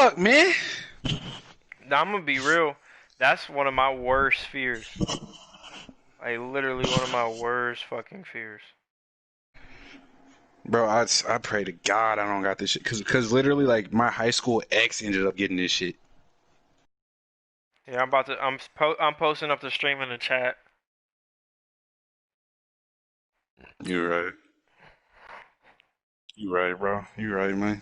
fuck, man? I'm gonna be real. That's one of my worst fears. Like literally one of my worst fucking fears. Bro, I pray to God I don't got this shit. Cause literally, like, my high school ex ended up getting this shit. Yeah, I'm posting up the stream in the chat. You're right. You right, bro. You right, man.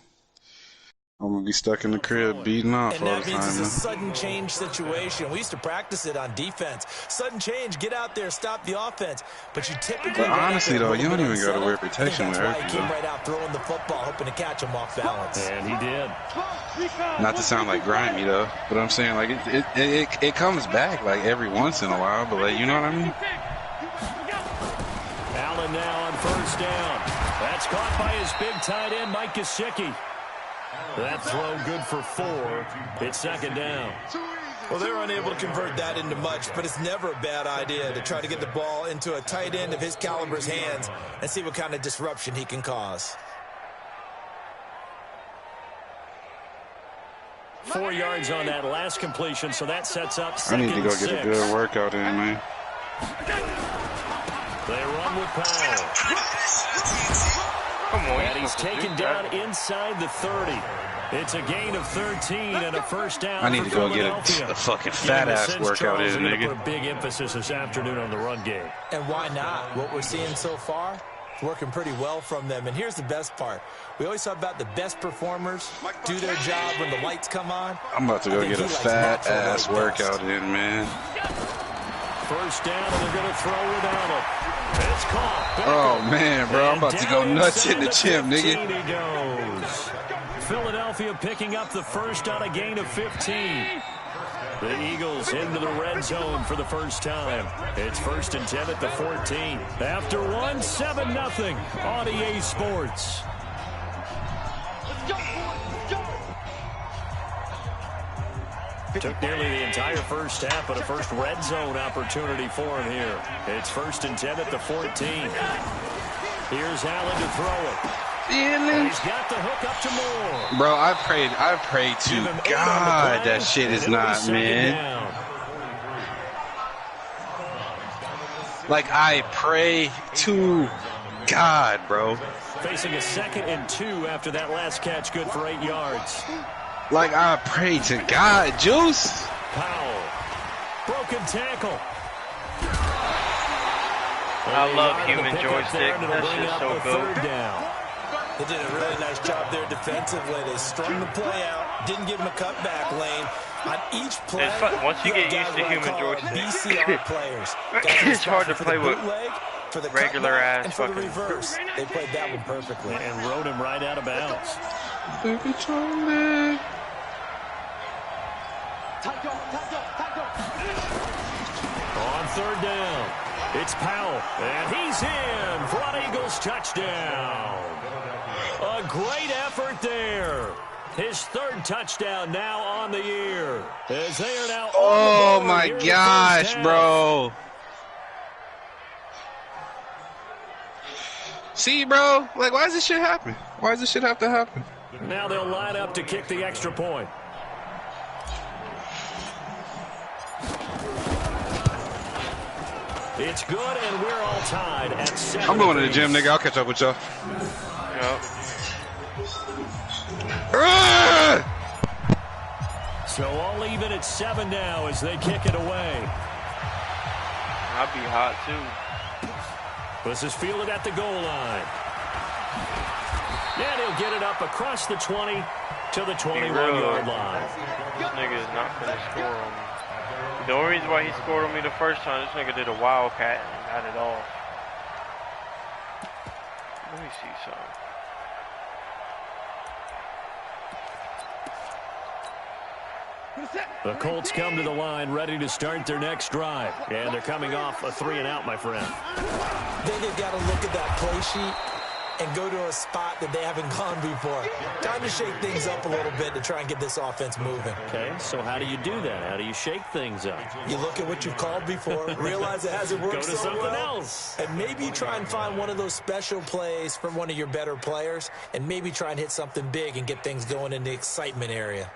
I'm gonna be stuck in the crib beating off and all that the means time, it's a man. sudden change situation. We used to practice it on defense. Sudden change, get out there, stop the offense. But you typically But honestly, though, you don't even gotta wear protection with that's why herpes, he came though. right out throwing the football, hoping to catch him off balance. And he did. Not to sound like grimy, though, but I'm saying, like, it comes back, like, every once in a while, but, like, you know what I mean? Allen now on first down. That's caught by his big tight end, Mike Gesicki. That throw good for 4. It's second down. Well, they're unable to convert that into much, but it's never a bad idea to try to get the ball into a tight end of his caliber's hands and see what kind of disruption he can cause. 4 yards on that last completion, so that sets up I second need to go and 6. get a good workout in, man. They run with Powell. Come on, And he's taken down inside the 30. It's a gain of 13 and a first down. I need to go get Philadelphia. a fucking fat-ass workout in, nigga. Put a big emphasis this afternoon on the run game. And why not? What we're seeing so far, it's working pretty well from them. And here's the best part. We always talk about the best performers do their job when the lights come on. I'm about to go get a fat-ass workout in, man. First down, and they're going to throw without him. It's caught. Oh, man, bro. I'm about to go nuts in the gym, nigga. He goes. Philadelphia picking up the first on a gain of 15. The Eagles into the red zone for the first time. It's 1st and 10 at the 14. After one, 7-0 on EA Sports. Took nearly the entire first half, but a first red zone opportunity for him here. It's 1st and 10 at the 14. Here's Allen to throw it. And he's got the hook up to Moore. Bro, I prayed to God that shit is not, man. Like, I pray to God, bro. Facing a 2nd and 2 after that last catch, good for 8 yards. Like, I pray to God, Juice. Powell. Broken tackle. I love human joystick. That's just so good. They did a really nice job there defensively. They strung the play out, didn't give him a cutback lane. On each play, it's fun. Once you get used to human joystick, BCR players. It's hard to play with for the regular ass and for the fucking reverse. They played that one perfectly. And rode him right out of bounds. On 3rd down, it's Powell, and he's in for an Eagles touchdown. A great effort there. His 3rd touchdown now on the year. As they are now oh my gosh, bro. See, bro, like, why does this shit happen? Why does this shit have to happen? Now they'll line up to kick the extra point. It's good, and we're all tied at 7. I'm going to the gym, nigga. I'll catch up with y'all. Yep. So all even at 7 now as they kick it away. I'll be hot, too. This is fielded at the goal line. And he'll get it up across the 20 to the 21-yard line. This nigga is not going to score on me. The only reason why he scored on me the first time, this nigga did a wildcat and got it off. Let me see something. The Colts come to the line ready to start their next drive. And they're coming off a 3-and-out, my friend. Then they've got to look at that play sheet and go to a spot that they haven't gone before. Time to shake things up a little bit to try and get this offense moving. Okay, so how do you do that? How do you shake things up? You look at what you've called before, realize it hasn't worked Go to so something well, else. and maybe try and find one of those special plays from one of your better players, and maybe try and hit something big and get things going in the excitement area.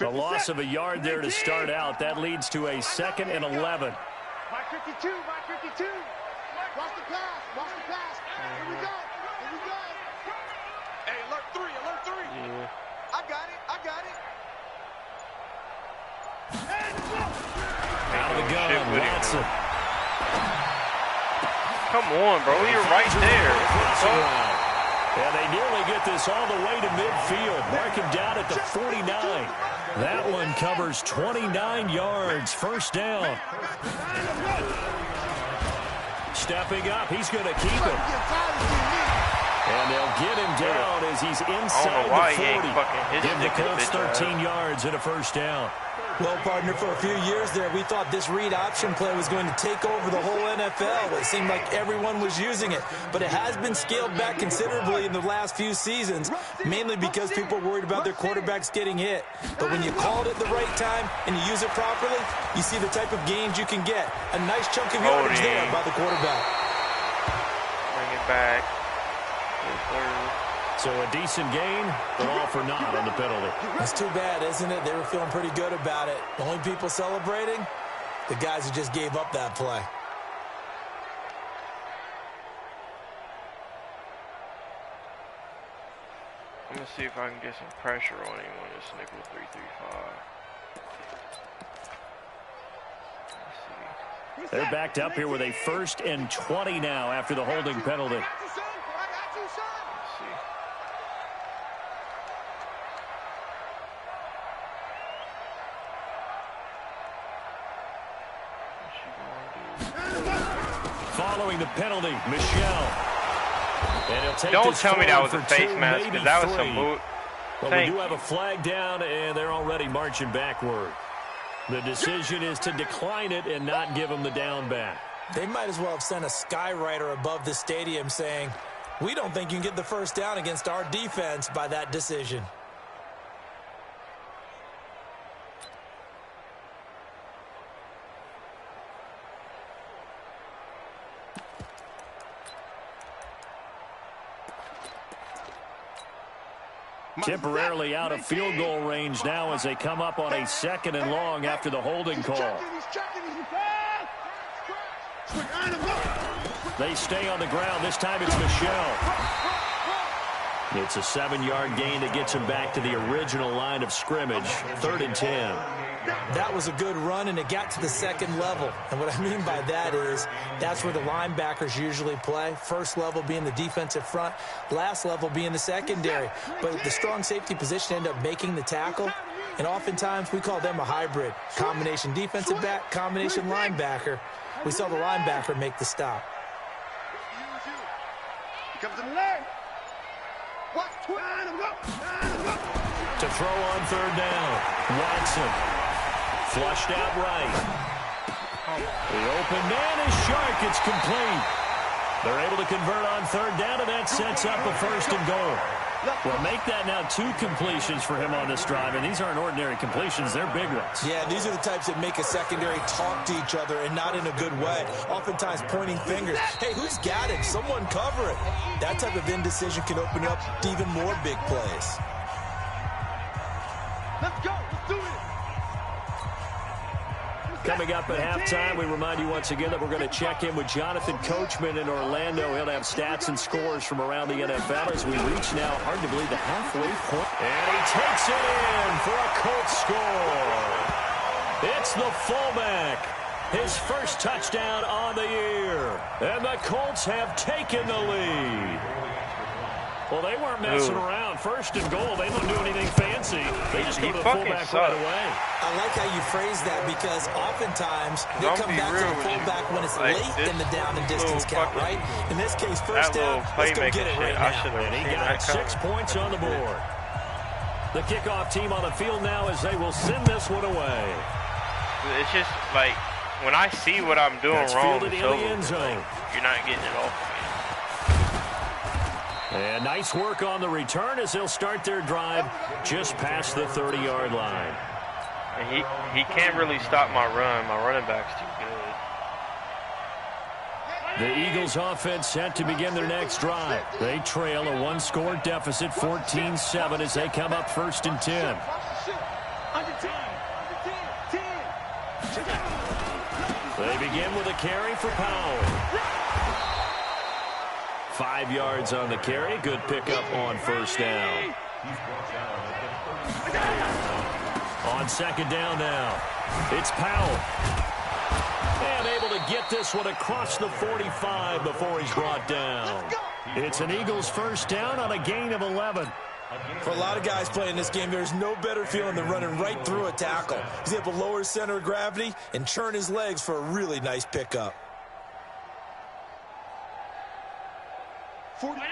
A loss of a yard there to start out. That leads to a 2nd and 11. Mark 52, Mark 52. Watch the pass, watch the pass. Here we go, here we go. Hey, alert 3, alert 3. Yeah. I got it, I got it. Out of the gun, Watson. Come on, bro. You're right there. And they nearly get this all the way to midfield. Mark him down at the 49. That one covers 29 yards. First down. Stepping up. He's going to keep it. And they'll get him down as he's inside the 40. Give the Colts 13 yards and a first down. Well, partner, for a few years there, we thought this read option play was going to take over the whole NFL. It seemed like everyone was using it, but it has been scaled back considerably in the last few seasons, mainly because people are worried about their quarterbacks getting hit. But when you call it at the right time and you use it properly, you see the type of gains you can get. A nice chunk of yardage there by the quarterback. Bring it back. So a decent gain, but all for naught on the penalty. That's too bad, isn't it? They were feeling pretty good about it. The only people celebrating, the guys who just gave up that play. I'm going to see if I can get some pressure on him on this nickel 3-3-5. They're backed up here with a 1st and 20 now after the holding penalty. Following the penalty, Michelle. And he'll take Don't tell me that was a face mask, because that was some move. But we do have a flag down, and they're already marching backward. The decision is to decline it and not give them the down back. They might as well have sent a skywriter above the stadium saying, we don't think you can get the first down against our defense by that decision. Temporarily out of field goal range now as they come up on a 2nd and long after the holding call. They stay on the ground. This time it's Michelle. It's a 7-yard gain that gets him back to the original line of scrimmage. 3rd and 10. That was a good run, and it got to the 2nd level. And what I mean by that is that's where the linebackers usually play. First level being the defensive front, last level being the secondary. But the strong safety position ended up making the tackle, and oftentimes we call them a hybrid. Combination defensive back, combination linebacker. We saw the linebacker make the stop. To throw on 3rd down, Watson. Flushed out right. The open man is Shark. It's complete. They're able to convert on 3rd down, and that sets up a 1st and goal. Well, make that now 2 completions for him on this drive, and these aren't ordinary completions. They're big ones. Yeah, these are the types that make a secondary talk to each other, and not in a good way. Oftentimes pointing fingers. Hey, who's got it? Someone cover it. That type of indecision can open up to even more big plays. Let's go. Let's do it. Coming up at halftime, we remind you once again that we're going to check in with Jonathan Coachman in Orlando. He'll have stats and scores from around the NFL as we reach now, hard to believe, the halfway point. And he takes it in for a Colts score. It's the fullback. His first touchdown on the year. And the Colts have taken the lead. Well, they weren't messing around. 1st and goal. They don't do anything fancy. They just go to the fullback right away. I like how you phrase that because oftentimes they'll come back to the fullback when it's late in the down and distance count, right? In this case, 1st down, let's go get it right now. And he got 6 points on the board. The kickoff team on the field now as they will send this one away. It's just like when I see what I'm doing wrong, in the end zone. You're not getting it off. And nice work on the return as they'll start their drive just past the 30-yard line. And he can't really stop my run. My running back's too good. The Eagles offense set to begin their next drive. They trail a 1-score deficit, 14-7, as they come up 1st and 10. Under 10. Under 10. 10. They begin with a carry for Powell. 5 yards on the carry. Good pickup on first down. On second down now, it's Powell. And able to get this one across the 45 before he's brought down. It's an Eagles first down on a gain of 11. For a lot of guys playing this game, there's no better feeling than running right through a tackle. He's able to lower his center of gravity and turn his legs for a really nice pickup. 40. Hey,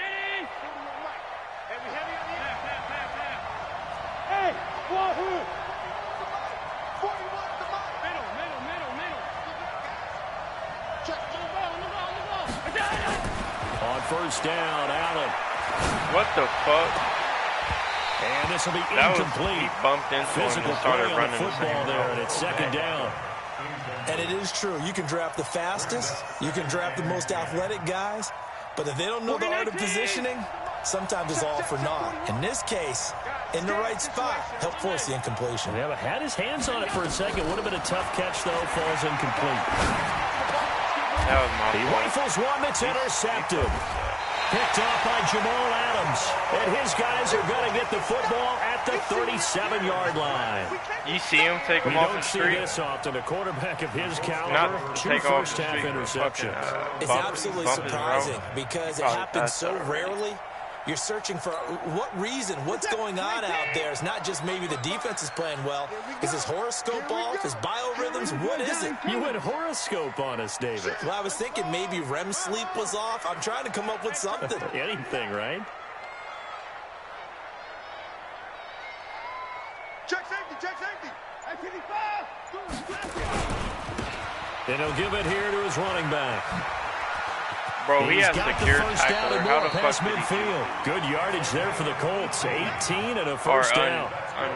we heavy on the end. Hey, wahoo! 41 to the middle. Check. On the ball. On first down, Allen. What the fuck? And this will be That incomplete. he bumped into him Physical and play started on running the the football same there, route. and it's second down. And it is true. You can draft the fastest. You can draft the most athletic guys. But if they don't know the art of positioning, sometimes it's all for naught. In this case, in the right spot, help force the incompletion. Yeah, but had his hands on it for a second. Would have been a tough catch, though. Falls incomplete. That was my He fault. rifles one that's intercepted. Picked off by Jamal Adams. And his guys are going to get the football at the 37-yard line. You see him take We him off don't the see street? this often. A quarterback of his caliber, Not 2 take off the first-half street. interceptions. It's Bump- absolutely bump his surprising route. because it Probably happens passed so that already. rarely. You're searching for what reason, what's going on out there. It's not just maybe the defense is playing well. Is his horoscope off? His biorhythms? What is it? You went horoscope on us, David. Well, I was thinking maybe REM sleep was off. I'm trying to come up with something. Anything, right? Check safety. At 55. And he'll give it here to his running back. Bro, he He's has got the secure first down tackler. and How more the past fuck did he do midfield. Good yardage there for the Colts. 18 and a first down.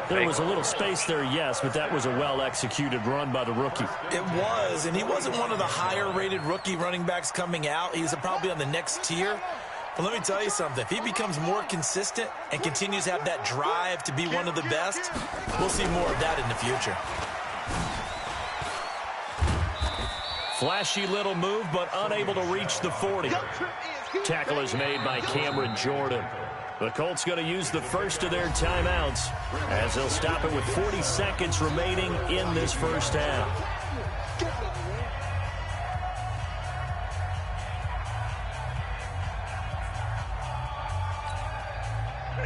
There was a little space there, yes, but that was a well-executed run by the rookie. It was, and he wasn't one of the higher-rated rookie running backs coming out. He's probably on the next tier. But let me tell you something. If he becomes more consistent and continues to have that drive to be one of the best, we'll see more of that in the future. Flashy little move, but unable to reach the 40. Tackle is made by Cameron Jordan. The Colts going to use the first of their timeouts as they'll stop it with 40 seconds remaining in this first half.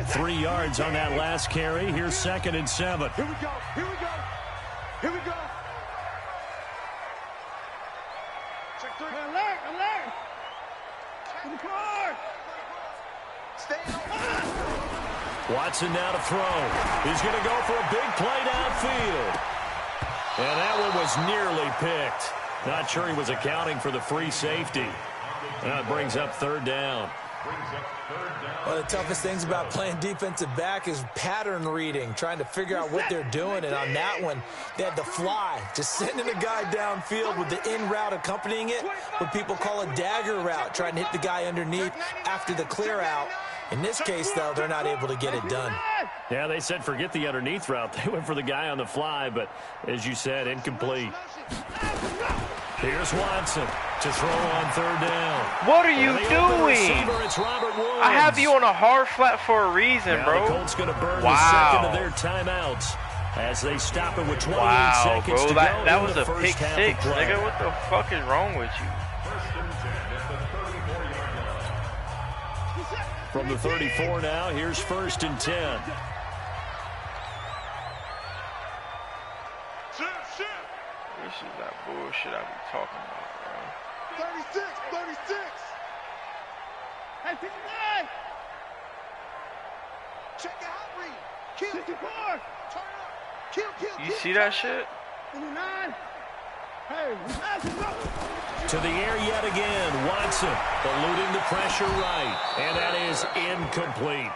3 yards on that last carry. Here's 2nd and 7. Here we go. Check 3. Alert. In the car. Stay on. Watson now to throw. He's going to go for a big play downfield. And that one was nearly picked. Not sure he was accounting for the free safety. That brings up 3rd down. One of the toughest things about playing defensive back is pattern reading, trying to figure out what they're doing. And on that one, they had the fly, just sending a guy downfield with the in route accompanying it, what people call a dagger route, trying to hit the guy underneath after the clear out. In this case, though, they're not able to get it done. Yeah, they said forget the underneath route. They went for the guy on the fly, but as you said, incomplete. Here's Watson to throw on 3rd down. What are you The doing? receiver, it's Robert Woods. I have you on a hard flat for a reason, Now bro. the Colts going to burn Wow. the 2nd of their timeouts as they stop it with 28 Wow, seconds bro, to go that in was the a first pick half six, of play. nigga. What the fuck is wrong with you? From the 34 now, here's 1st and 10. This is that bullshit I be talking about, bro. 36. Hey, 59. Check it out, Reed. Kill. 64. Turn up. Kill. You see that shit? 59. Hey, To the air yet again, Watson eluding the pressure right, and that is incomplete.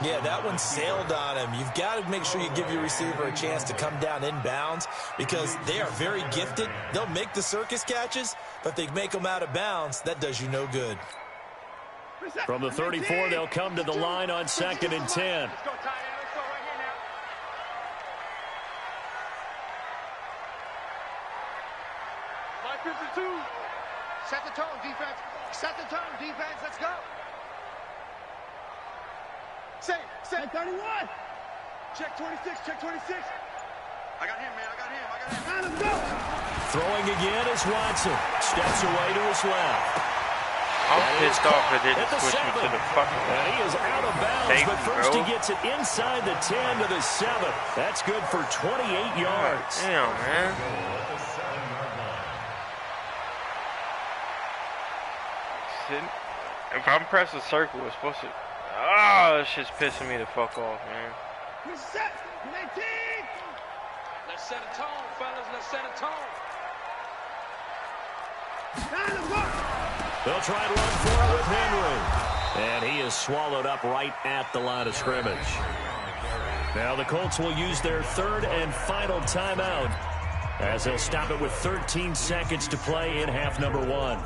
Yeah, that one sailed on him. You've got to make sure you give your receiver a chance to come down inbounds because they are very gifted. They'll make the circus catches, but if they make them out of bounds, that does you no good. From the 34, they'll come to the line on 2nd and 10. Let's go, Ty. Let's go right here now. Set the tone, defense. Set the tone, defense. Let's go. Say, 31. Check 26, check 26. I got him, man. I got him. Let's go. Throwing again is Watson. Steps away to his left. I'm pissed off it didn't switch me to the fucking. And he is out of bounds, safety, but first bro. he gets it inside the 10 to the 7. That's good for 28 yards. Damn, man. If I'm pressing circle, it's supposed to. Oh, this shit's pissing me the fuck off, man. Let's set a tone, fellas. Let's set a tone. They'll try to run for it with Henry. And he is swallowed up right at the line of scrimmage. Now the Colts will use their third and final timeout as they'll stop it with 13 seconds to play in half number 1.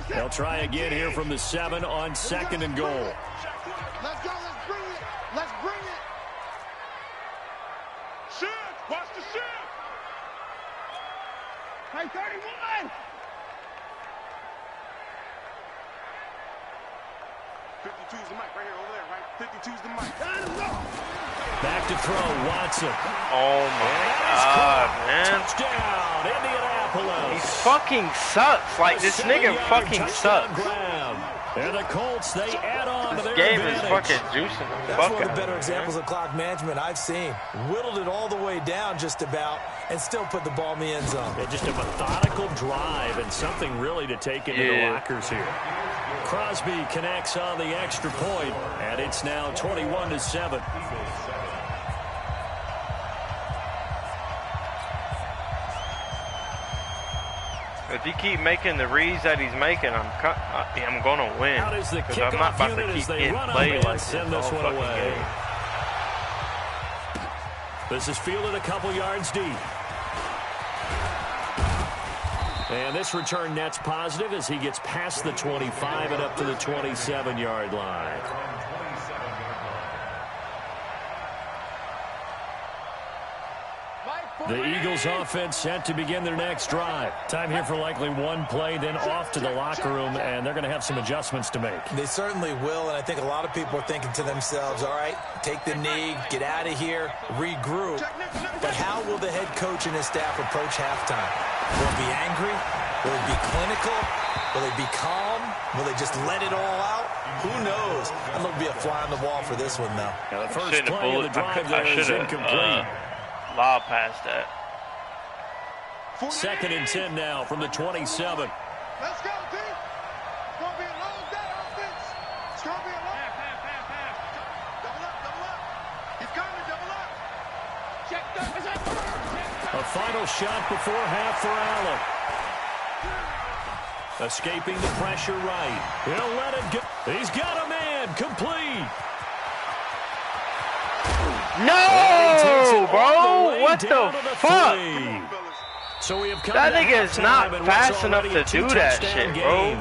They'll try again here from the 7 on 2nd and goal. Let's go. Let's bring it. Let's bring it. Shift. Watch the shift. Hey, 31. 52's the mic right here, over there, right? 52's the mic. Back to throw, Watson. Oh my god, man. Touchdown, Indianapolis. He fucking sucks. Like, this nigga fucking sucks. And the Colts, they add on to This their game is advantage. fucking juicing the That's fuck one of the out better of me, examples man. of clock management I've seen. Whittled it all the way down just about and still put the ball in the end zone. Yeah, just a methodical drive and something really to take into the lockers here. Crosby connects on the extra point, and it's now 21-7. If he keep making the reads that he's making, I'm gonna win. Out is the Because I'm not kickoff about to unit keep as they getting run up played and like this send all this one fucking away. game. This is fielded a couple yards deep. And this return net's positive as he gets past the 25 and up to the 27-yard line. The Eagles offense set to begin their next drive. Time here for likely one play, then off to the locker room, and they're going to have some adjustments to make. They certainly will, and I think a lot of people are thinking to themselves, all right, take the knee, get out of here, regroup. But how will the head coach and his staff approach halftime? Will it be angry? Will it be clinical? Will it be calm? Will they just let it all out? Who knows? I'm going to be a fly on the wall for this one, though. Now the first play of the drive there is incomplete. Lob past that. 2nd and 10 now from the 27. Let's go, D. It's going to be a long day, offense. It's going to be a long day. Double up. He's coming, double up. Check that. A final shot before half for Allen. Escaping the pressure right. He'll let it go. He's got a man. Complete. No, bro. What the fuck? So we have come That to nigga is halftime not and what's fast enough already a to do that two-touchdown shit, bro. game.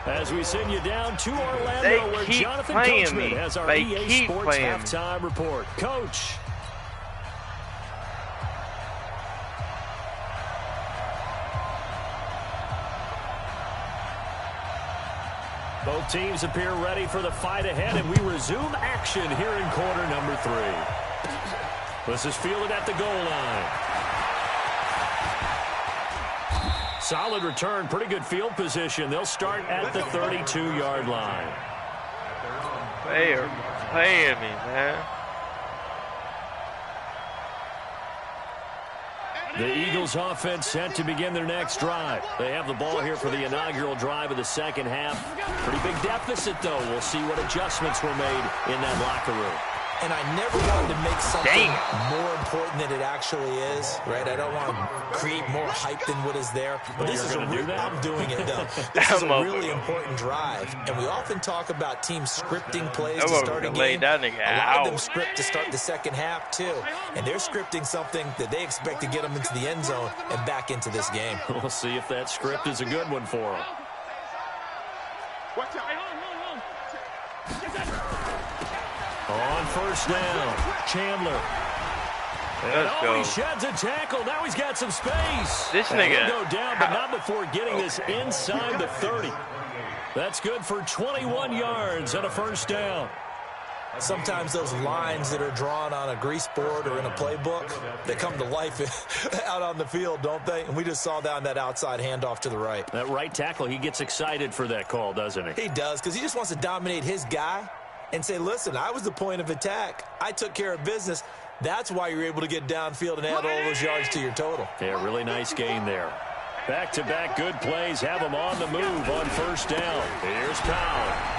As we send you down to Orlando, They where keep Jonathan playing Coachman me. has our They EA keep Sports playing me. halftime report. Coach. Both teams appear ready for the fight ahead, and we resume action here in quarter number 3. This is fielded at the goal line. Solid return, pretty good field position. They'll start at the 32-yard line. They are playing me, man. The Eagles offense set to begin their next drive. They have the ball here for the inaugural drive of the second half. Pretty big deficit, though. We'll see what adjustments were made in that locker room. And I never wanted to make something more important than it actually is, right? I don't want to create more hype than what is there. But this is I'm doing it, though. This is a really important drive. And we often talk about teams scripting plays to start a game. A lot of them script to start the second half, too. And they're scripting something that they expect to get them into the end zone and back into this game. We'll see if that script is a good one for them. Watch out. On first down, Chandler. Let's go. He sheds a tackle. Now he's got some space. This And nigga. he'll go down, but not before getting this inside the 30. That's good for 21 yards and a first down. Sometimes those lines that are drawn on a grease board or in a playbook, they come to life out on the field, don't they? And we just saw that on that outside handoff to the right. That right tackle, he gets excited for that call, doesn't he? He does, because he just wants to dominate his guy and say, listen, I was the point of attack. I took care of business. That's why you're able to get downfield and add all those yards to your total. Yeah, really nice gain there. Back-to-back good plays have him on the move on first down. Here's Powell.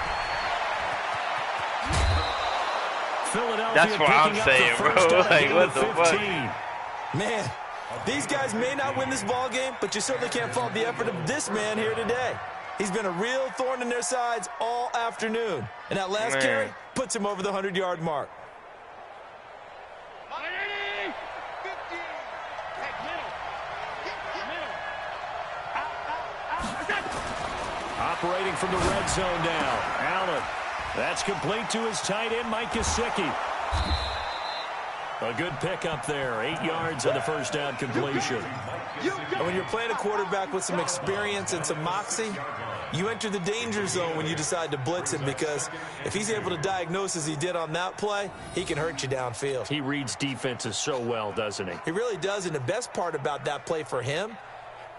Philadelphia. That's what I'm saying, bro. Like, what the fuck? Man, these guys may not win this ball game, but you certainly can't fault the effort of this man here today. He's been a real thorn in their sides all afternoon. And that last carry puts him over the 100-yard mark. Operating from the red zone now. Allen. That's complete to his tight end, Mike Gesicki. A good pickup there. 8 yards on the first down completion. And when you're playing a quarterback with some experience and some moxie, you enter the danger zone when you decide to blitz him, because if he's able to diagnose as he did on that play, he can hurt you downfield. He reads defenses so well, doesn't he? He really does, and the best part about that play for him,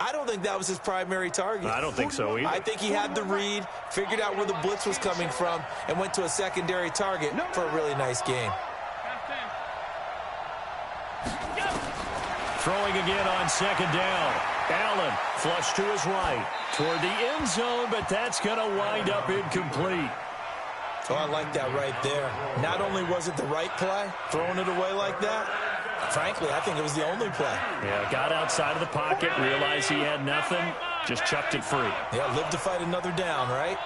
I don't think that was his primary target. I don't think so either. I think he had the read, figured out where the blitz was coming from, and went to a secondary target for a really nice game. Throwing again on second down. Allen flush to his right toward the end zone, but that's going to wind up incomplete. Oh, I like that right there. Not only was it the right play, throwing it away like that, frankly, I think it was the only play. Yeah, got outside of the pocket, realized he had nothing, just chucked it free. Yeah, live to fight another down, right?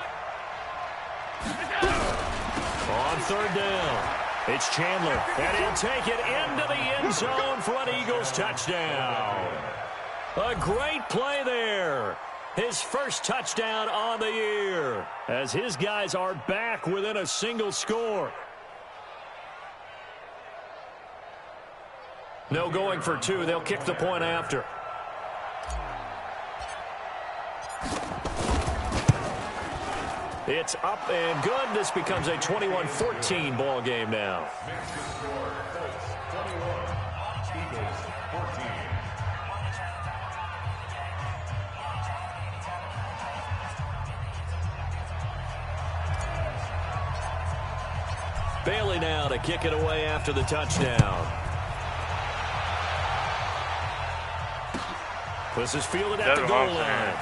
On third down, it's Chandler, and he'll take it into the end zone for an Eagles touchdown. A great play there. His first touchdown on the year, as his guys are back within a single score. No going for two. They'll kick the point after. It's up and good. This becomes a 21-14 ball game now. Bailey now to kick it away after the touchdown. This is fielded at the goal line.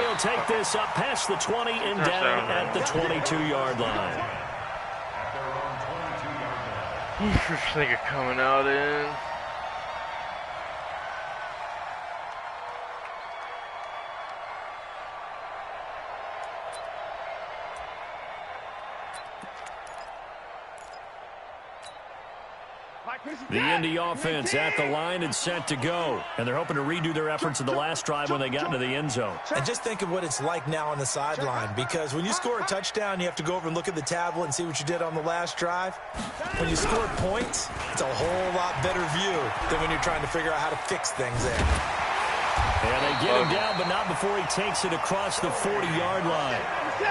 He'll take this up past the 20 and down at the 22-yard line. This nigga coming out in. The Indy offense at the line and set to go. And they're hoping to redo their efforts in the last drive when they got into the end zone. And just think of what it's like now on the sideline, because when you score a touchdown, you have to go over and look at the tablet and see what you did on the last drive. When you score points, it's a whole lot better view than when you're trying to figure out how to fix things there. And they get him down, but not before he takes it across the 40-yard line.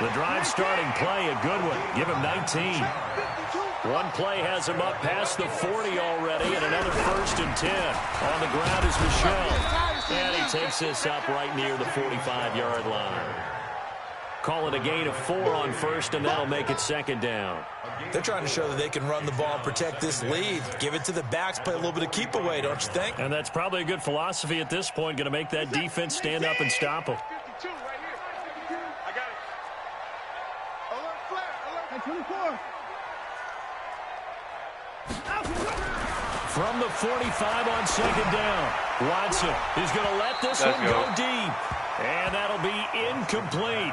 The drive starting play, a good one. Give him 19. One play has him up past the 40 already, and another 1st and 10. On the ground is Michel. And he takes this up right near the 45-yard line. Call it a gain of 4 on first, and that'll make it second down. They're trying to show that they can run the ball and protect this lead. Give it to the backs, play a little bit of keep away, don't you think? And that's probably a good philosophy at this point, going to make that defense stand up and stop them. From the 45 on second down, Watson is going to let this one go deep. And that'll be incomplete.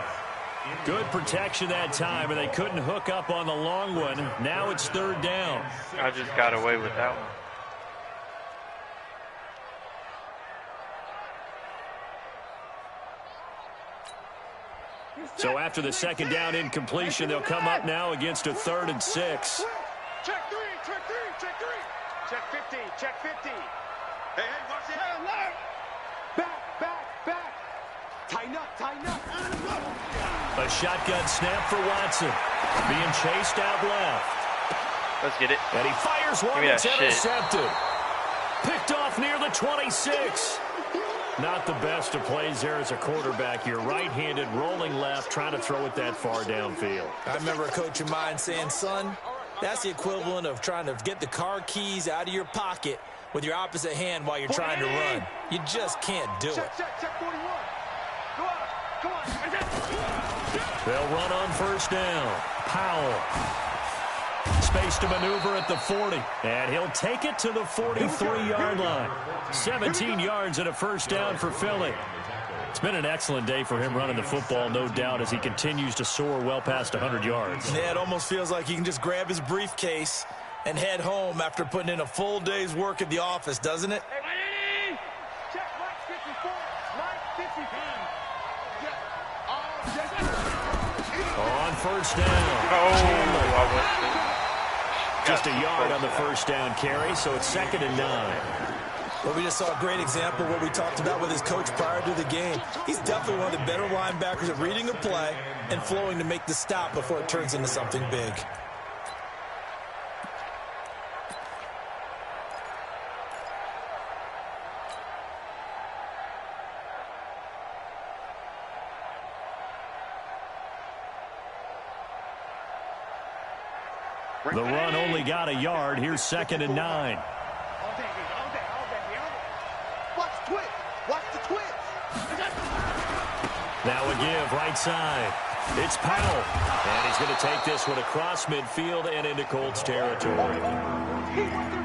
Good protection that time, and they couldn't hook up on the long one. Now it's third down. I just got away with that one. So after the second down incompletion, they'll come up now against a 3rd and 6. Check 3, check 3, check 3. Check 50, check 50. Hey, watch it. Back. Tighten up. A shotgun snap for Watson. Being chased out left. Let's get it. And he fires one that's intercepted. Picked off near the 26. Not the best of plays there as a quarterback. You're right-handed, rolling left, trying to throw it that far downfield. I remember a coach of mine saying, son, that's the equivalent of trying to get the car keys out of your pocket with your opposite hand while you're trying to run. You just can't do it. Check 41. Come on. They'll run on first down. Powell. Space to maneuver at the 40. And he'll take it to the 43-yard line. 17 yards and a first down for Philly. It's been an excellent day for him running the football, no doubt, as he continues to soar well past 100 yards. Yeah, it almost feels like he can just grab his briefcase and head home after putting in a full day's work at the office, doesn't it? Hey, check Mike 54. Mike 55. On first down. Just a yard on the first down carry, so it's 2nd and 9. Well, we just saw a great example of what we talked about with his coach prior to the game. He's definitely one of the better linebackers at reading a play and flowing to make the stop before it turns into something big. The run only got a yard. Here's 2nd and 9. Watch the twitch. Now a give right side. It's Powell. And he's going to take this one across midfield and into Colts territory.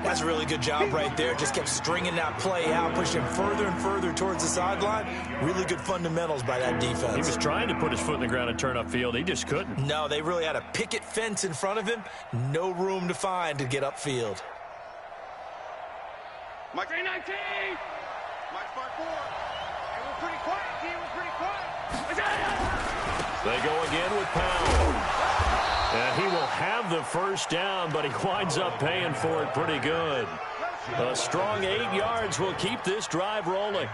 That's a really good job right there. Just kept stringing that play out, pushing further and further towards the sideline. Really good fundamentals by that defense. He was trying to put his foot in the ground and turn upfield. He just couldn't. No, they really had a picket fence in front of him. No room to find to get upfield. Mike 19. Mike 5-4. We're pretty quiet, D. We're pretty quiet. They go again with Powell. And he will have the first down, but he winds up paying for it pretty good. A strong 8 yards will keep this drive rolling.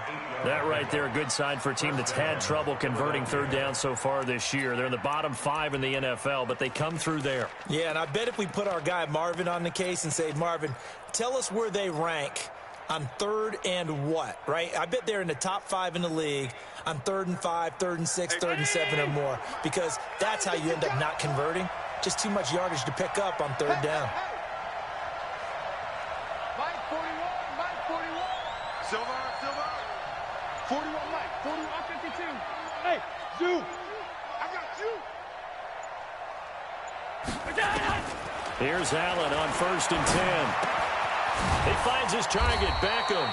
That right there, a good sign for a team that's had trouble converting third down so far this year. They're in the bottom 5 in the NFL, but they come through there. Yeah, and I bet if we put our guy Marvin on the case and say, Marvin, tell us where they rank on 3rd and what, right? I bet they're in the top 5 in the league on 3rd and 5, 3rd and 6, 3rd and 7 or more, because that's how you end up not converting. Just too much yardage to pick up on 3rd down. Mike 41. Mike 41. Silver. 41 Mike. 41 52. Hey, Zoo. I got you. Here's Allen on 1st and 10. He finds his target, Beckham.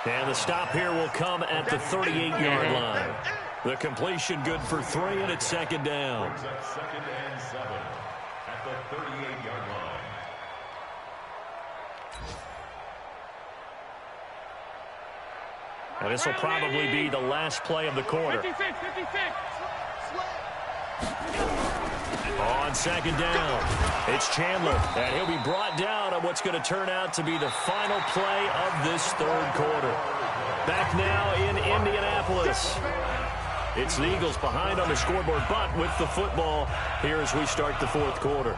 And the stop here will come at the 38-yard line. The completion good for 3, and it's 2nd down. 2nd and 7 at the 38-yard line. And this will probably be the last play of the quarter. 56. On 2nd down, it's Chandler, and he'll be brought down on what's going to turn out to be the final play of this 3rd quarter. Back now in Indianapolis. It's the Eagles behind on the scoreboard, but with the football here as we start the 4th quarter.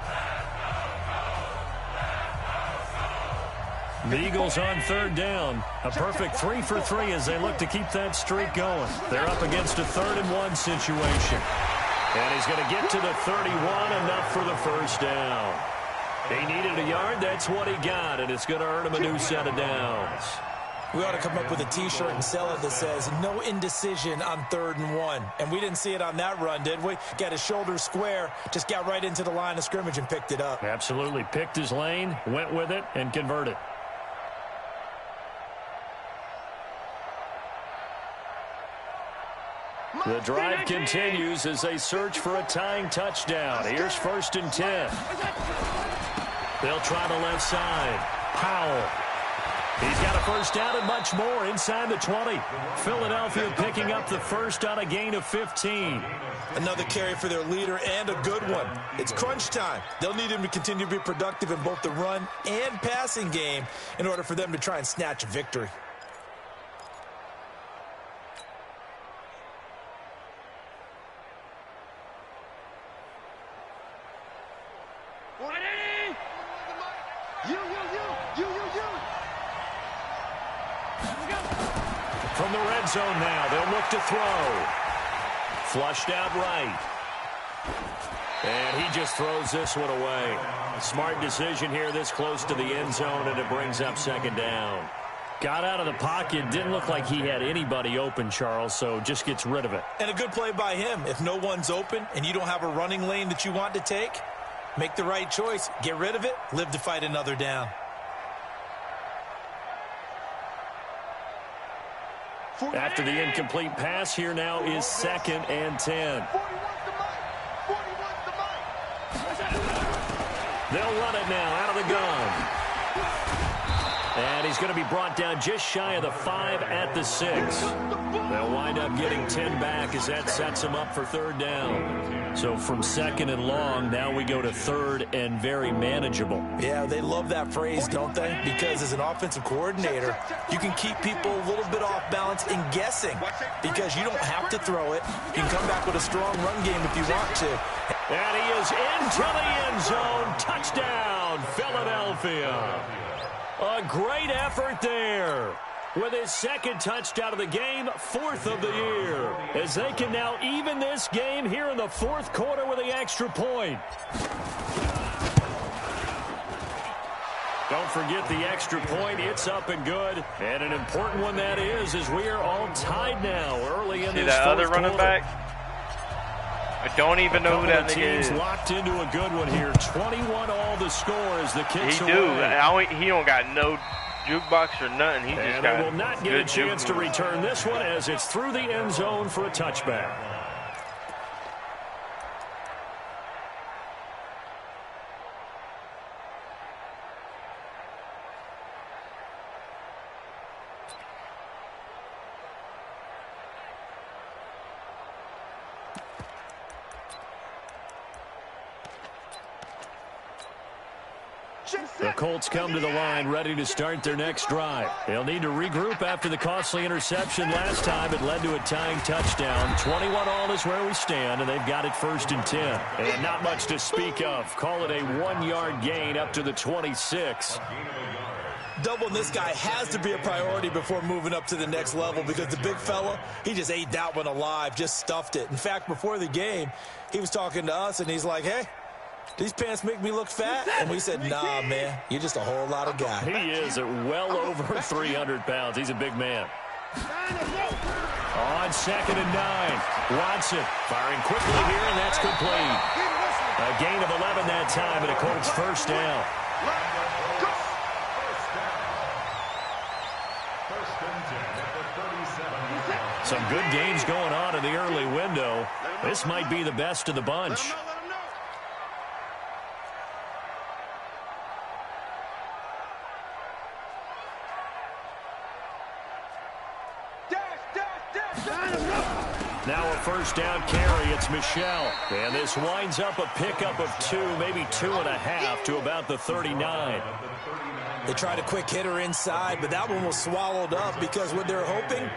The Eagles on 3rd down. A perfect 3 for 3 as they look to keep that streak going. They're up against a 3rd and 1 situation. And he's going to get to the 31, enough for the first down. He needed a yard, that's what he got, and it's going to earn him a new set of downs. We ought to come up with a T-shirt and sell it that says, no indecision on 3rd and 1. And we didn't see it on that run, did we? Got his shoulders square, just got right into the line of scrimmage and picked it up. Absolutely. Picked his lane, went with it, and converted. The drive continues as they search for a tying touchdown. Here's 1st and 10. They'll try the left side. Powell. He's got a first down and much more inside the 20. Philadelphia picking up the first on a gain of 15. Another carry for their leader and a good one. It's crunch time. They'll need him to continue to be productive in both the run and passing game in order for them to try and snatch a victory. From the red zone now, they'll look to throw. Flushed out right. And he just throws this one away. Smart decision here this close to the end zone, and it brings up second down. Got out of the pocket. Didn't look like he had anybody open, Charles, so just gets rid of it. And a good play by him. If no one's open and you don't have a running lane that you want to take, make the right choice. Get rid of it. Live to fight another down. After the incomplete pass, here now is 2nd and 10. They'll run it now out of the gun. And he's going to be brought down just shy of the 5 at the 6. They'll wind up getting 10 back as that sets him up for third down. So from 2nd and long, now we go to 3rd and very manageable. Yeah, they love that phrase, don't they? Because as an offensive coordinator, you can keep people a little bit off balance and guessing because you don't have to throw it. You can come back with a strong run game if you want to. And he is into the end zone. Touchdown, Philadelphia. A great effort there. With his 2nd touchdown of the game, 4th of the year. As they can now even this game here in the 4th quarter with the extra point. Don't forget the extra point. It's up and good. And an important one that is, as we are all tied now early in this 4th quarter. See that other running back? I don't even know who that nigga is. Locked into a good one here. 21 all the score as the kicks away. He don't got no jukebox or nothing. He just got will not get a chance to return this one as it's through the end zone for a touchback. The Colts come to the line ready to start their next drive. They'll need to regroup after the costly interception last time. It led to a tying touchdown. 21 all is where we stand, and they've got it 1st and 10. And not much to speak of. Call it a 1-yard gain up to the 26. Doubling this guy has to be a priority before moving up to the next level because the big fella, he just ate that one alive, just stuffed it. In fact, before the game, he was talking to us, and he's like, hey, these pants make me look fat? And we said, nah, man, you're just a whole lot of guy. He is at well over 300 pounds. He's a big man. On 2nd and 9, Watson firing quickly here, and that's complete. A gain of 11 that time, and a Colts first down. Some good games going on in the early window. This might be the best of the bunch. Now a first down carry. It's Michel. And this winds up a pickup of 2, maybe 2.5 to about the 39. They tried a quick hitter inside, but that one was swallowed up because what they're hoping,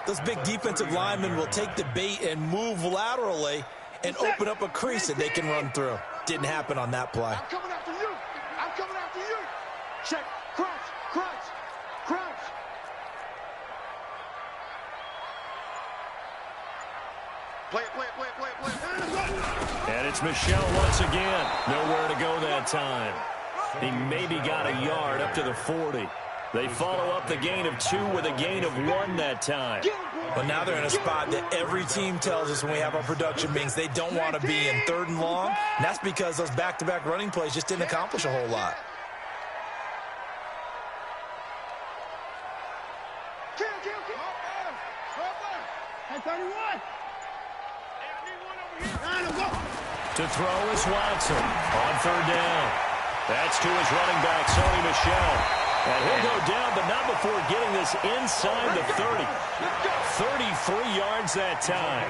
those big defensive linemen will take the bait and move laterally and open up a crease that they can run through. Didn't happen on that play. I'm coming after you. I'm coming after you. Check. Crouch. Crouch. Crouch. Play it, play it, play it, play it, play it. And it's Michel once again. Nowhere to go that time. He maybe got a yard up to the 40. They follow up the gain of 2 with a gain of 1 that time. But now they're in a spot that every team tells us when we have our production meetings they don't want to be in 3rd and long. And that's because those back-to-back running plays just didn't accomplish a whole lot. To throw is Watson on 3rd down. That's to his running back, Sony Michel. And he'll go down, but not before getting this inside the 30. 33 yards that time.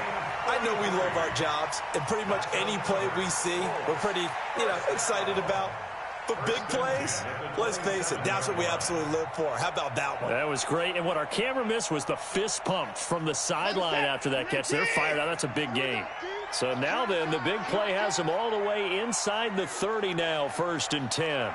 I know we love our jobs, and pretty much any play we see, we're pretty, excited about. But big plays, let's face it, that's what we absolutely live for. How about that one? That was great, and what our camera missed was the fist pump from the sideline after that catch. They're fired out. That's a big game. So now then, the big play has them all the way inside the 30 now, 1st and 10.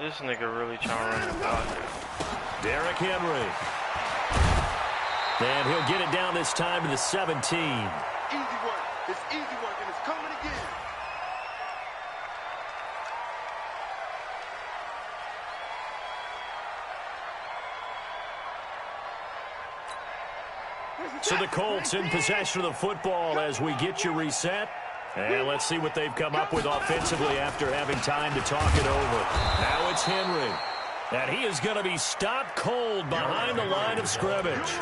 This nigga really trying to run the ball. Derrick Henry. And he'll get it down this time to the 17. Easy work. It's easy work, and it's coming again. So the Colts in possession of the football as we get you reset. And let's see what they've come up with offensively after having time to talk it over. Now it's Henry. And he is going to be stopped cold behind the line of scrimmage.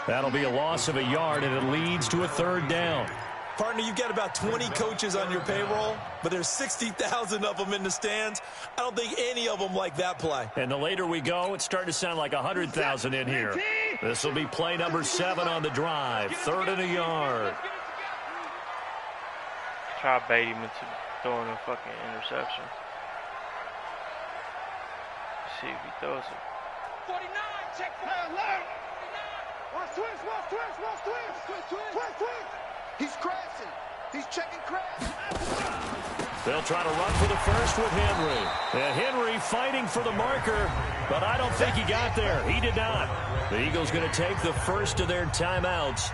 That'll be a loss of a yard, and it leads to a 3rd down. Partner, you've got about 20 coaches on your payroll, but there's 60,000 of them in the stands. I don't think any of them like that play. And the later we go, it's starting to sound like 100,000 in here. This will be play number 7 on the drive. 3rd and a yard. Try to bait him into throwing a fucking interception. See if he throws it. 49, check for alert. Watch twist, watch twist, watch twist. Twist, twist. He's crashing. He's checking crash. They'll try to run for the first with Henry. And Henry fighting for the marker, but I don't think he got there. He did not. The Eagles going to take the first of their timeouts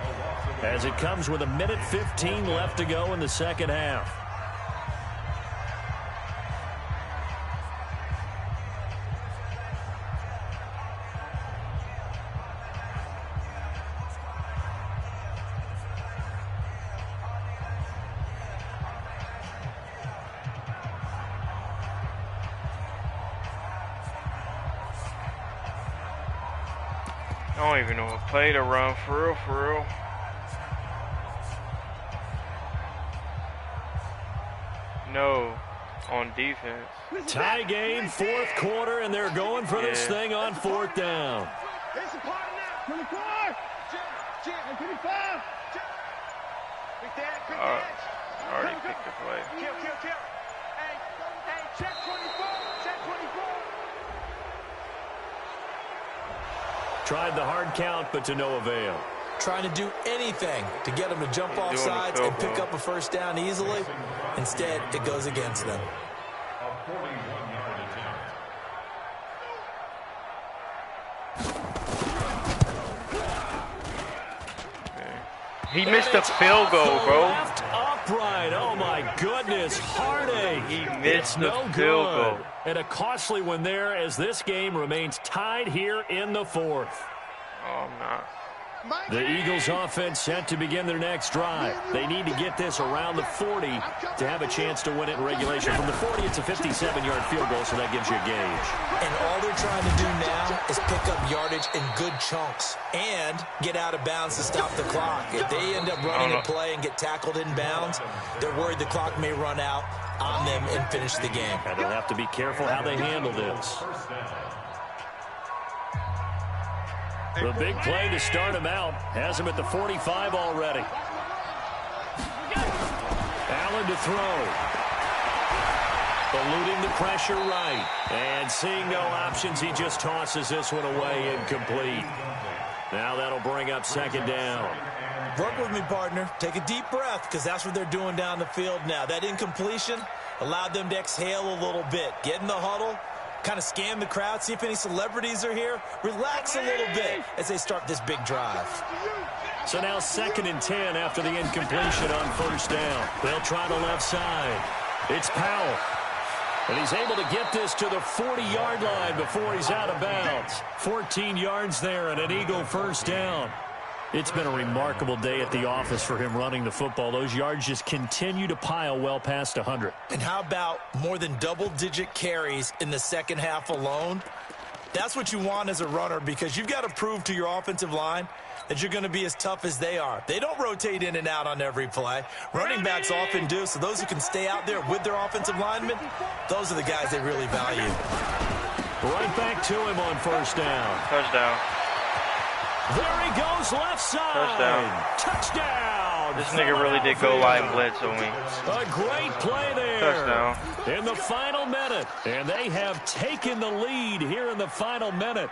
as it comes with 1:15 left to go in the second half. I don't even know what play to run for real. No, on defense. Tie game, 4th quarter, and they're going for this thing on 4th down. It's a part now. 24. Jim, 25. Big dad. Already picked the play. Kill. Hey, check 24. Check 24. Tried the hard count, but to no avail. Trying to do anything to get them to jump off sides and pick up a 1st down easily. Instead, it goes against them. A 41-yard attempt. He missed a field goal, bro. Left upright. Oh, my goodness. Heartache. He missed the no field good. goal. And a costly one there as this game remains tied here in the 4th. Oh, I'm not. The Eagles offense set to begin their next drive. They need to get this around the 40 to have a chance to win it in regulation. From the 40, it's a 57-yard field goal, so that gives you a gauge. And all they're trying to do now is pick up yardage in good chunks and get out of bounds to stop the clock. If they end up running a play and get tackled in bounds, they're worried the clock may run out on them and finish the game. And they'll have to be careful how they handle this. The big play to start him out has him at the 45 already. Allen to throw. Eluding the pressure right. And seeing no options, he just tosses this one away incomplete. Now that'll bring up 2nd down. Work with me, partner. Take a deep breath, because that's what they're doing down the field now. That incompletion allowed them to exhale a little bit. Get in the huddle. Kind of scan the crowd, see if any celebrities are here. Relax a little bit as they start this big drive. So now 2nd and 10 after the incompletion on 1st down. They'll try the left side. It's Powell. And he's able to get this to the 40-yard line before he's out of bounds. 14 yards there and an Eagle 1st down. It's been a remarkable day at the office for him running the football. Those yards just continue to pile well past 100. And how about more than double-digit carries in the second half alone? That's what you want as a runner because you've got to prove to your offensive line that you're going to be as tough as they are. They don't rotate in and out on every play. Running backs often do, so those who can stay out there with their offensive linemen, those are the guys they really value. Right back to him on first down. Touchdown. There he goes, left side. Touchdown. This nigga really did go line blitz on me. A great play there. Touchdown. In the final minute. And they have taken the lead here in the final minute.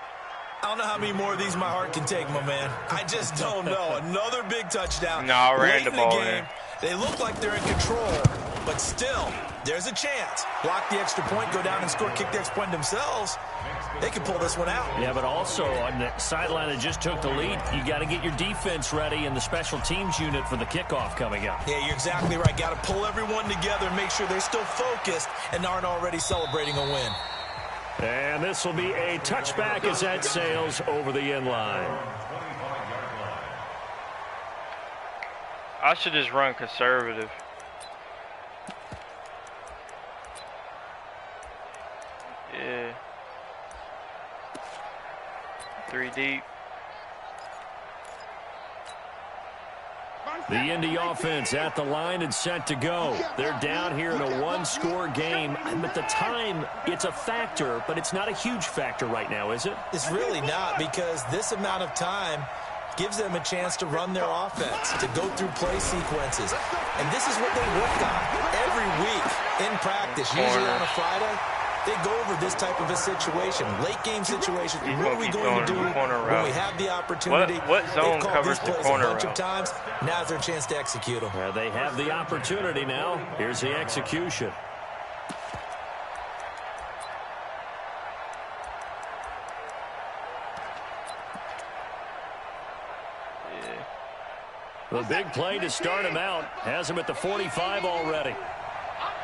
I don't know how many more of these my heart can take, my man. I just don't know. Another big touchdown. No, I ran Late the in ball game, they look like they're in control, but still, there's a chance. Block the extra point, go down and score, kick the extra point themselves. They can pull this one out. Yeah, but also on the sideline that just took the lead, you got to get your defense ready and the special teams unit for the kickoff coming up. Yeah, you're exactly right. Got to pull everyone together and make sure they're still focused and aren't already celebrating a win. And this will be a touchback as that sails over the end line. I should just run conservative. Yeah. 3 deep. The Indy offense at the line and set to go. They're down here in a one-score game. And at the time, it's a factor, but it's not a huge factor right now, is it? It's really not because this amount of time gives them a chance to run their offense, to go through play sequences. And this is what they work on every week in practice, usually on a Friday. They go over this type of a situation, late-game situation. What are we going to do when we have the opportunity? What zone covers the corner a bunch of times. Now's their chance to execute them. They have the opportunity now. Here's the execution. The big play to start him out has him at the 45 already. I'm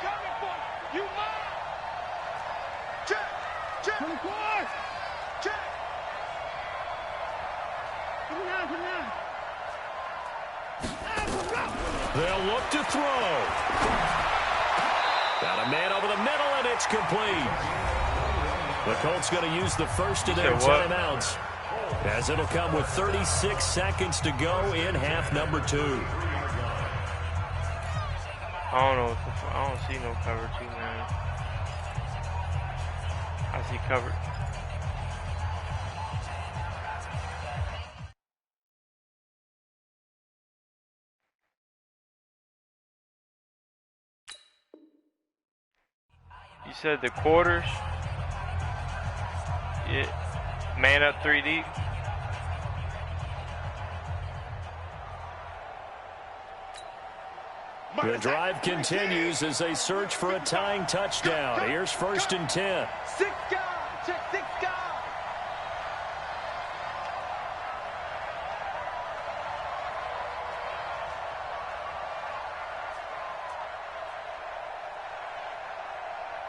coming for you. You mine. Check. Check. 24. Check. They'll look to throw. Got a man over the middle, and it's complete. The Colts going to use the first of their timeouts, as it'll come with 36 seconds to go in half number 2. I don't see no cover 2, man. I see cover. You said the quarters? Yeah. Man up 3 deep. The drive continues as they search for a tying touchdown. Here's 1st and 10. 6 guys. Check 6 guys.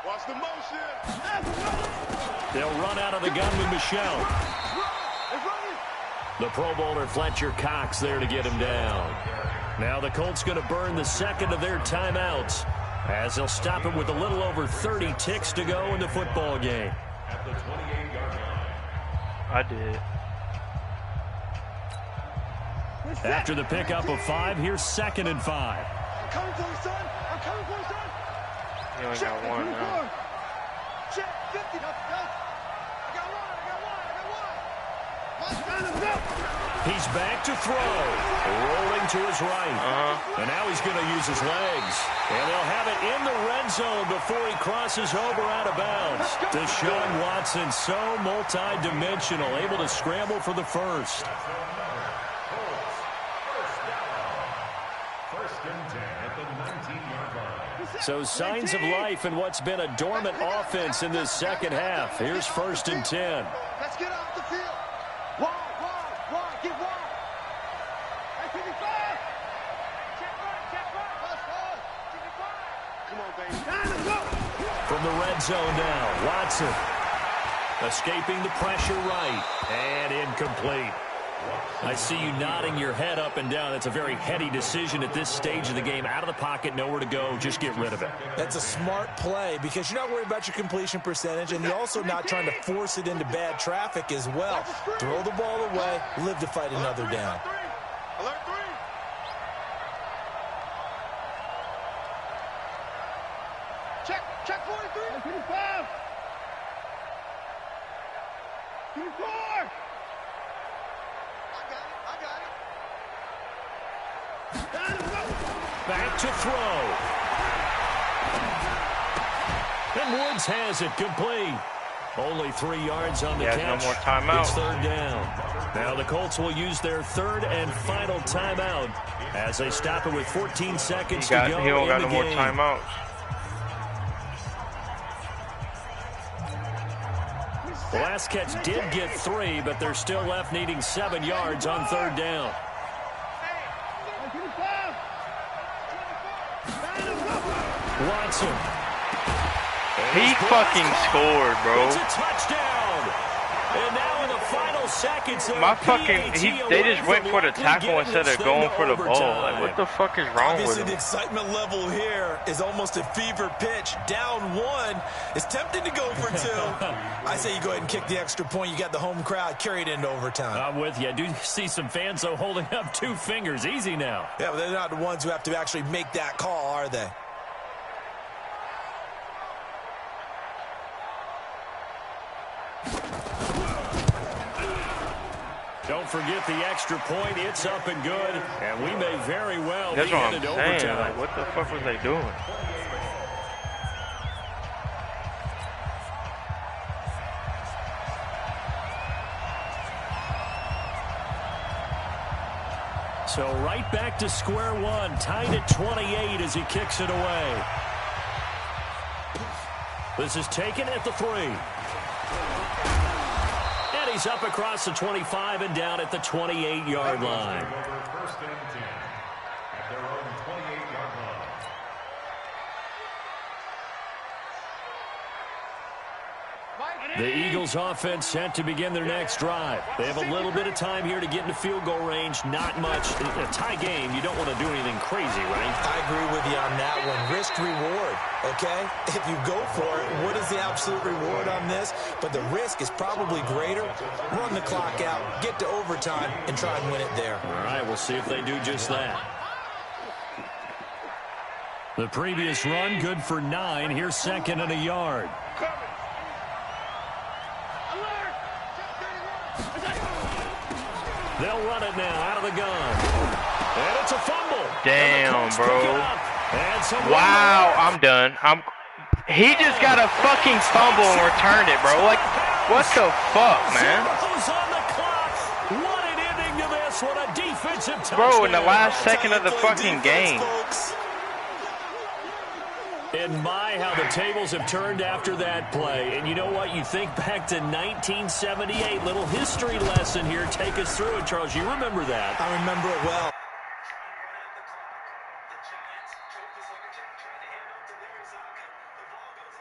Watch the motion. They'll run out of the gun with Michelle. The Pro Bowler Fletcher Cox there to get him down. Now the Colts going to burn the second of their timeouts as they'll stop it with a little over 30 ticks to go in the football game. At the 28-yard line. I did. After the pickup of 5, here's 2nd and 5. I'm coming for you, son. I'm coming for you, son. You only got one now. Check 50. I got one. He's back to throw. Rolling to his right. And now he's going to use his legs. And they'll have it in the red zone before he crosses over out of bounds. Deshaun Watson, so multi-dimensional, able to scramble for the first. So signs of life in what's been a dormant offense in this second half. Here's 1st and 10. Let's get off the field. Wide, get wide. Hey, 55. Check right. Come on, baby. Time to go. From the red zone now, Watson escaping the pressure right and incomplete. I see you nodding your head up and down. That's a very heady decision at this stage of the game. Out of the pocket, nowhere to go. Just get rid of it. That's a smart play because you're not worried about your completion percentage, and you're also not trying to force it into bad traffic as well. Throw the ball away, live to fight another down. Alert 3. Check 43. 25. 24. I got it. Back to throw. And Woods has it complete. Only 3 yards on the catch. No more timeout. It's third down. Now the Colts will use their third and final timeout as they stop it with 14 seconds to go. He don't got in no the more game. timeouts. The last catch did get 3, but they're still left needing 7 yards on third down. Watson. He fucking scored, bro. It's a touchdown. And now in the final seconds, they just went for the tackle instead of going for the ball. Like, what the fuck is wrong with Obviously, him? the excitement level here is almost a fever pitch. Down 1. It's tempting to go for 2. I say you go ahead and kick the extra point. You got the home crowd carried into overtime. I'm with you. I do see some fans, though, holding up 2 fingers. Easy now. Yeah, but they're not the ones who have to actually make that call, are they? Don't forget the extra point. It's up and good, and we may very well That's be what I'm headed to saying. overtime. Like, what the fuck was they doing? So right back to square one, tied at 28 as he kicks it away. This is taken at the 3. And he's up across the 25 and down at the 28-yard line. First and 10 at their own 28-yard line. The Eagles offense set to begin their next drive. They have a little bit of time here to get into field goal range. Not much. In a tie game, you don't want to do anything crazy, right? I agree with you on that one. Risk reward, okay? If you go for it, what is the absolute reward on this? But the risk is probably greater. Run the clock out, get to overtime, and try and win it there. All right, we'll see if they do just that. The previous run, good for 9. Here's 2nd and a yard. They'll run it now out of the gun. And it's a fumble. Damn, bro. Wow, I'm done. He just got a fucking fumble and returned it, bro. Like, what the fuck, man? What an ending to this. What a defensive touchdown. Bro, in the last second of the fucking game. And my, how the tables have turned after that play. And you know what? You think back to 1978. Little history lesson here. Take us through it, Charles. You remember that. I remember it well.